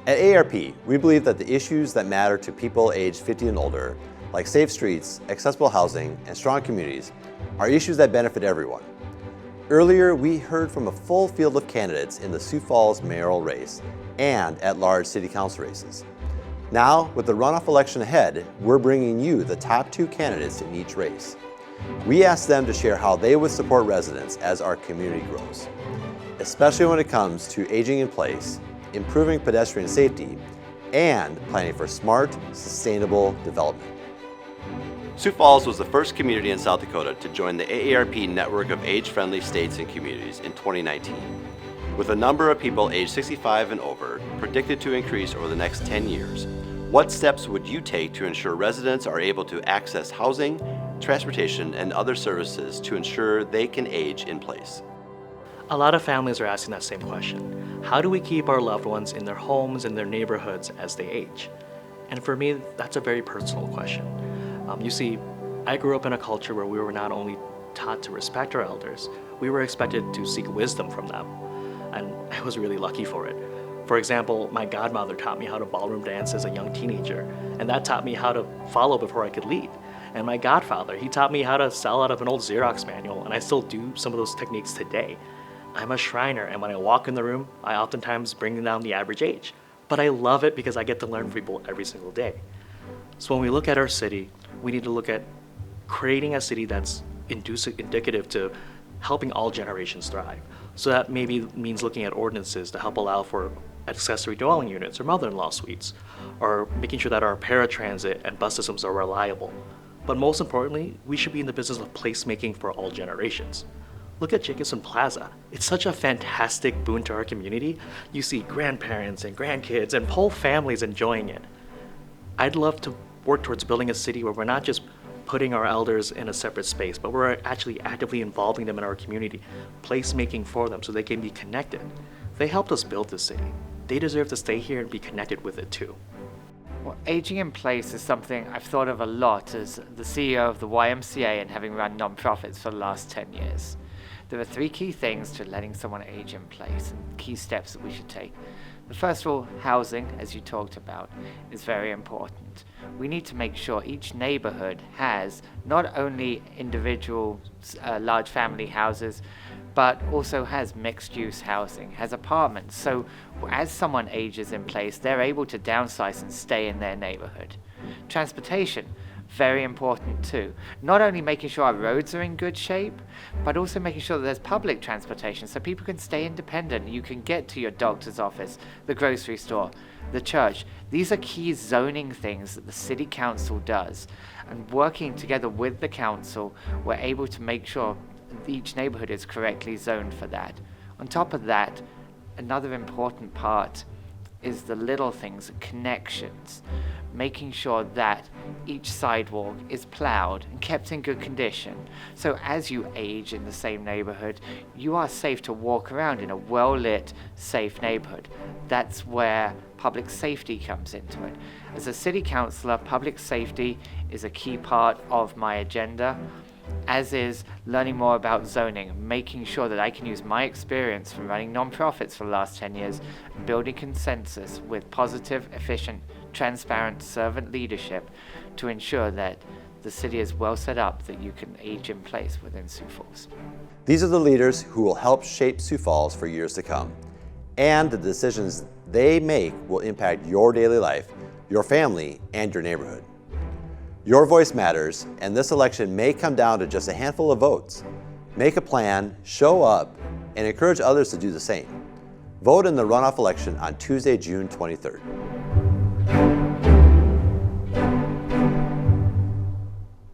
At ARP, we believe that the issues that matter to people aged 50 and older, like safe streets, accessible housing, and strong communities, are issues that benefit everyone. Earlier, we heard from a full field of candidates in the Sioux Falls mayoral race and at-large city council races. Now, with the runoff election ahead, we're bringing you the top 2 candidates in each race. We asked them to share how they would support residents as our community grows, especially when it comes to aging in place, improving pedestrian safety, and planning for smart, sustainable development. Sioux Falls was the first community in South Dakota to join the AARP network of age-friendly states and communities in 2019. With a number of people aged 65 and over predicted to increase over the next 10 years, what steps would you take to ensure residents are able to access housing, transportation, and other services to ensure they can age in place? A lot of families are asking that same question. How do we keep our loved ones in their homes and their neighborhoods as they age? And for me, that's a very personal question. You see, I grew up in a culture where we were not only taught to respect our elders, we were expected to seek wisdom from them. And I was really lucky for it. For example, my godmother taught me how to ballroom dance as a young teenager, and that taught me how to follow before I could lead. And my godfather, he taught me how to sell out of an old Xerox manual, and I still do some of those techniques today. I'm a Shriner, and when I walk in the room, I oftentimes bring down the average age. But I love it because I get to learn from people every single day. So when we look at our city, we need to look at creating a city that's indicative to helping all generations thrive. So that maybe means looking at ordinances to help allow for accessory dwelling units or mother-in-law suites, or making sure that our paratransit and bus systems are reliable. But most importantly, we should be in the business of placemaking for all generations. Look at Jacobson Plaza. It's such a fantastic boon to our community. You see grandparents and grandkids and whole families enjoying it. I'd love to work towards building a city where we're not just putting our elders in a separate space, but we're actually actively involving them in our community, placemaking for them so they can be connected. They helped us build this city. They deserve to stay here and be connected with it too. Well, aging in place is something I've thought of a lot as the CEO of the YMCA and having run nonprofits for the last 10 years. There are 3 key things to letting someone age in place and key steps that we should take. The first of all, housing, as you talked about, is very important. We need to make sure each neighborhood has not only individual large family houses, but also has mixed-use housing, has apartments. So as someone ages in place, they're able to downsize and stay in their neighborhood. Transportation, very important too. Not only making sure our roads are in good shape, but also making sure that there's public transportation so people can stay independent. You can get to your doctor's office, the grocery store, the church. These are key zoning things that the city council does. And working together with the council, we're able to make sure each neighborhood is correctly zoned for that. On top of that, another important part is the little things, connections. Making sure that each sidewalk is plowed and kept in good condition. So as you age in the same neighborhood, you are safe to walk around in a well-lit, safe neighborhood. That's where public safety comes into it. As a city councilor, public safety is a key part of my agenda, as is learning more about zoning, making sure that I can use my experience from running nonprofits for the last 10 years, building consensus with positive, efficient, transparent servant leadership to ensure that the city is well set up that you can age in place within Sioux Falls. These are the leaders who will help shape Sioux Falls for years to come. And the decisions they make will impact your daily life, your family, and your neighborhood. Your voice matters, and this election may come down to just a handful of votes. Make a plan, show up, and encourage others to do the same. Vote in the runoff election on Tuesday, June 23rd.